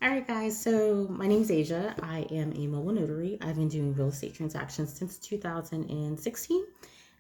All right, guys. So my name is Asia. I am a mobile notary. I've been doing real estate transactions since 2016,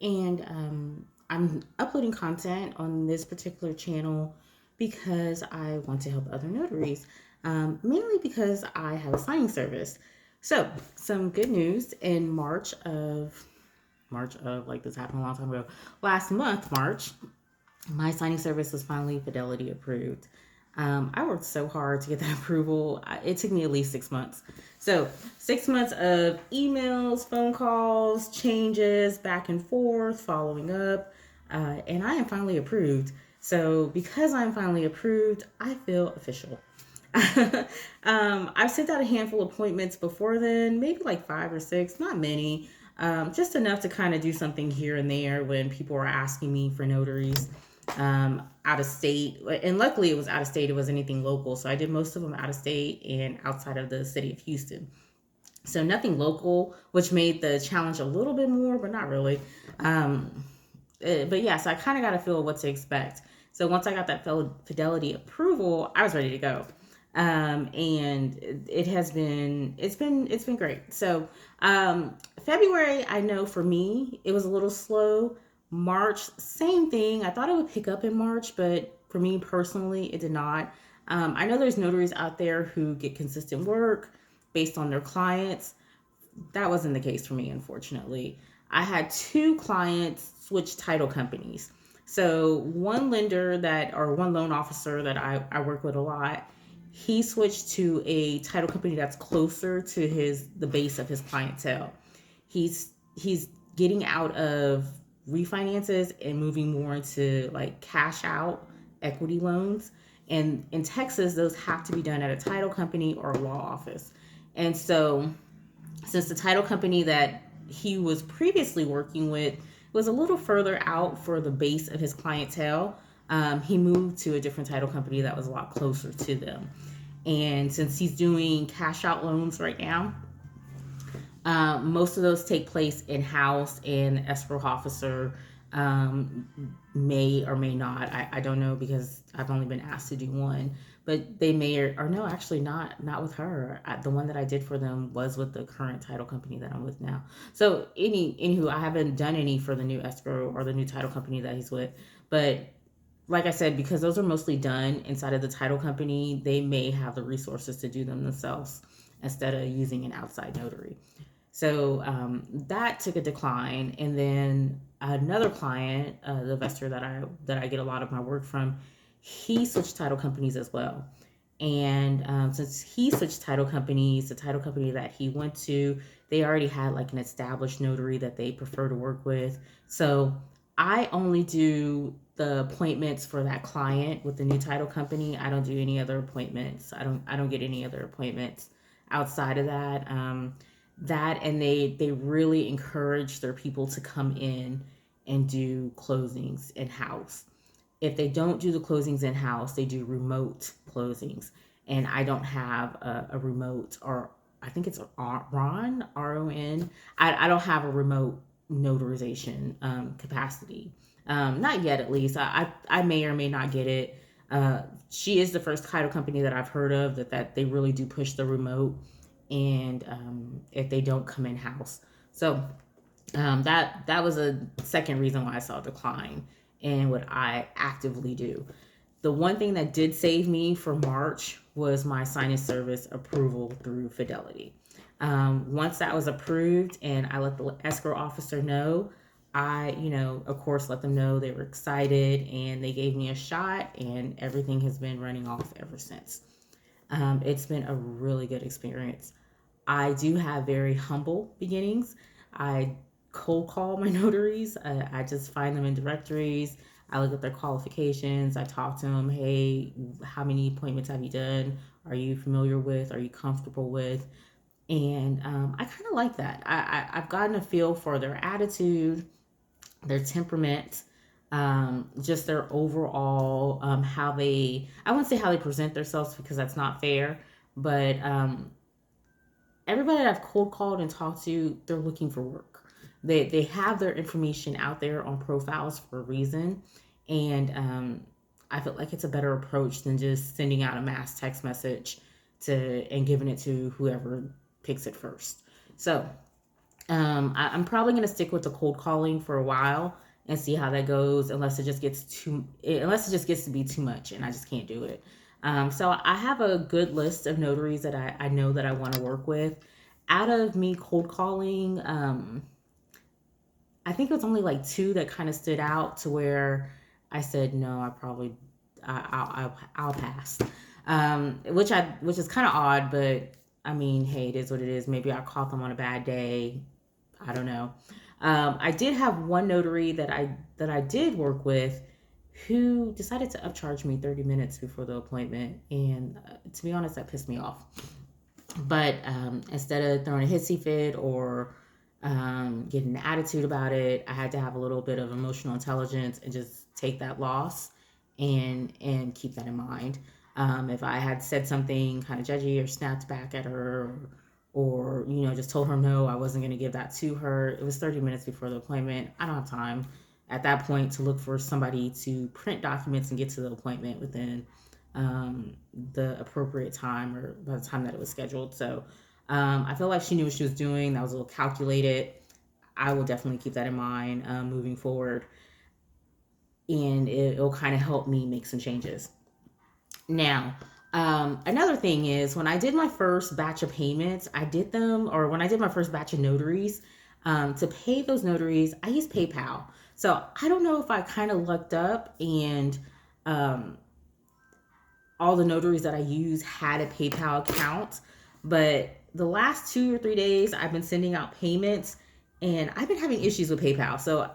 and I'm uploading content on this particular channel because I want to help other notaries, mainly because I have a signing service. So some good news in March of like this happened a long time ago. Last month, March, my signing service was finally Fidelity approved. I worked so hard to get that approval. It took me at least 6 months. So, 6 months of emails, phone calls, changes, back and forth, following up, and I am finally approved. So, because I'm finally approved, I feel official. I've sent out a handful of appointments before then, maybe like five or six, not many, just enough to kind of do something here and there when people are asking me for notaries out of state. And luckily, it was out of state, it wasn't anything local. So I did most of them out of state and outside of the city of Houston. So nothing local, which made the challenge a little bit more, but not really. Um, but yeah, so I kind of got a feel of what to expect. So once I got that Fidelity approval, I was ready to go. And it has been it's been great. So February, I know for me it was a little slow. March, same thing. I thought it would pick up in March, but for me personally, it did not. I know there's notaries out there who get consistent work based on their clients. That wasn't the case for me, unfortunately. I had two clients switch title companies. So one lender that, or one loan officer that I work with a lot, he switched to a title company that's closer to the base of his clientele. He's getting out of refinances and moving more into like cash out equity loans. And in Texas, those have to be done at a title company or a law office. And so since the title company that he was previously working with was a little further out for the base of his clientele, he moved to a different title company that was a lot closer to them. And since he's doing cash out loans right now, most of those take place in house, and the escrow officer may or may not. I don't know because I've only been asked to do one, but they may or no, actually not with her. The one that I did for them was with the current title company that I'm with now. So anywho, I haven't done any for the new escrow or the new title company that he's with, but like I said, because those are mostly done inside of the title company, they may have the resources to do them themselves instead of using an outside notary. So that took a decline, and then another client, the investor that I get a lot of my work from, he switched title companies as well. And since he switched title companies, the title company that he went to, they already had like an established notary that they prefer to work with. So I only do the appointments for that client with the new title company. I don't do any other appointments. I don't get any other appointments outside of that. And they really encourage their people to come in and do closings in house. If they don't do the closings in house, they do remote closings, and I don't have a remote, or I think it's Ron, RON. I don't have a remote notarization capacity, not yet at least. I may or may not get it. She is the first title company that I've heard of that they really do push the remote, and if they don't come in house. So that was a second reason why I saw a decline in what I actively do. The one thing that did save me for March was my signing service approval through Fidelity. Once that was approved and I let the escrow officer know, of course, let them know they were excited and they gave me a shot, and everything has been running off ever since. It's been a really good experience. I do have very humble beginnings. I cold call my notaries. I just find them in directories. I look at their qualifications. I talk to them. Hey, how many appointments have you done? Are you familiar with? Are you comfortable with? And I kind of like that. I've gotten a feel for their attitude, their temperament, just their overall how they. I wouldn't say how they present themselves because that's not fair, but everybody that I've cold called and talked to, they're looking for work. They have their information out there on profiles for a reason, and I feel like it's a better approach than just sending out a mass text message and giving it to whoever picks it first. So I'm probably going to stick with the cold calling for a while and see how that goes, unless it just gets to be too much and I just can't do it. So I have a good list of notaries that I know that I want to work with. Out of me cold calling, I think it was only like two that kind of stood out to where I said no. I'll pass. Which is kind of odd, but I mean, hey, it is what it is. Maybe I caught them on a bad day. I don't know. I did have one notary that I did work with who decided to upcharge me 30 minutes before the appointment, and to be honest, that pissed me off. But instead of throwing a hissy fit or getting an attitude about it, I had to have a little bit of emotional intelligence and just take that loss and keep that in mind. If I had said something kind of judgy or snapped back at her, or just told her no, I wasn't going to give that to her. It was 30 minutes before the appointment. I don't have time at that point to look for somebody to print documents and get to the appointment within the appropriate time or by the time that it was scheduled. So I feel like she knew what she was doing. That was a little calculated. I will definitely keep that in mind moving forward, and it'll kind of help me make some changes. Now, another thing is when I did my first batch of payments, when I did my first batch of notaries, to pay those notaries, I used PayPal. So I don't know if I kind of lucked up and all the notaries that I use had a PayPal account, but the last 2 or 3 days I've been sending out payments and I've been having issues with PayPal. So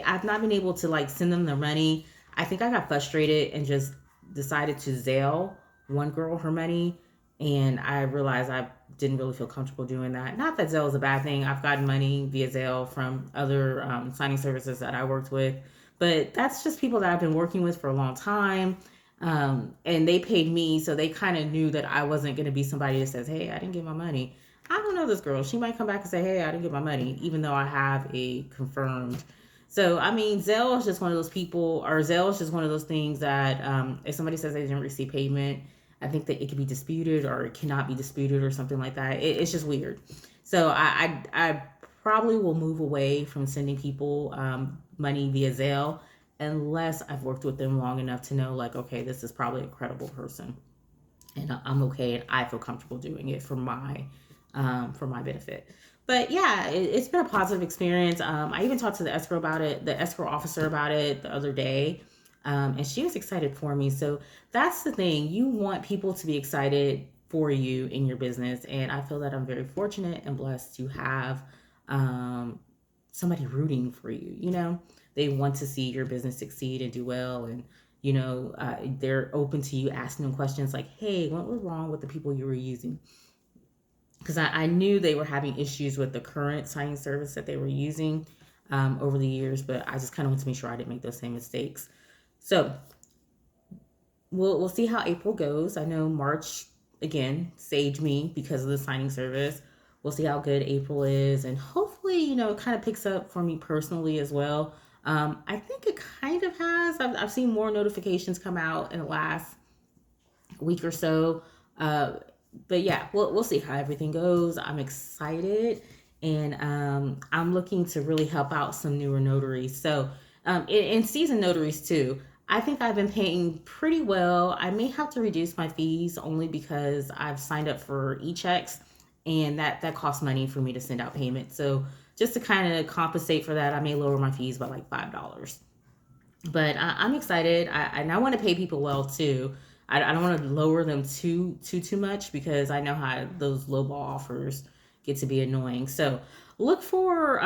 I've not been able to like send them the money. I think I got frustrated and just decided to Zelle one girl her money, and I realized I didn't really feel comfortable doing that. Not that Zelle is a bad thing. I've gotten money via Zelle from other signing services that I worked with, but that's just people that I've been working with for a long time. And they paid me, so they kind of knew that I wasn't going to be somebody that says, hey, I didn't get my money. I don't know this girl. She might come back and say, hey, I didn't get my money, even though I have a confirmed. So, I mean, Zelle is just one of those people, or Zelle is just one of those things that if somebody says they didn't receive payment, I think that it can be disputed or it cannot be disputed or something like that. It's just weird. So I probably will move away from sending people money via Zelle unless I've worked with them long enough to know, like, okay, this is probably a credible person, and I'm okay, and I feel comfortable doing it for my benefit. But yeah, it's been a positive experience. I even talked to the escrow officer about it the other day, and she was excited for me. So that's the thing. You want people to be excited for you in your business, and I feel that I'm very fortunate and blessed to have somebody rooting for you. They want to see your business succeed and do well, and they're open to you asking them questions like, hey, what was wrong with the people you were using? Because I knew they were having issues with the current signing service that they were using over the years, but I just kind of want to make sure I didn't make those same mistakes. So we'll see how April goes. I know March, again, saved me because of the signing service. We'll see how good April is, and hopefully, it kind of picks up for me personally as well. I think it kind of has. I've seen more notifications come out in the last week or so. But yeah, we'll see how everything goes. I'm excited, and I'm looking to really help out some newer notaries. So, and seasoned notaries too. I think I've been paying pretty well. I may have to reduce my fees only because I've signed up for e-checks, and that costs money for me to send out payments. So just to kind of compensate for that, I may lower my fees by like $5. But I'm excited. And I want to pay people well too. I don't want to lower them too much because I know how those lowball offers get to be annoying. So look for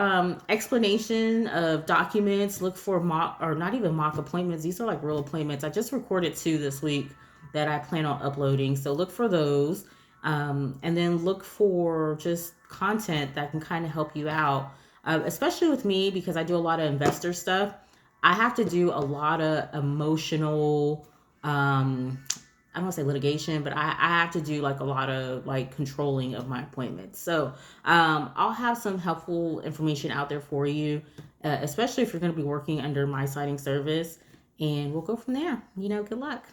explanation of documents. Look for mock, or not even mock appointments. These are like real appointments. I just recorded 2 this week that I plan on uploading. So look for those. And then look for just content that can kind of help you out, especially with me because I do a lot of investor stuff. I have to do a lot of emotional, I don't want to say litigation, but I have to do like a lot of like controlling of my appointments. So I'll have some helpful information out there for you, especially if you're going to be working under my signing service, and we'll go from there. Good luck.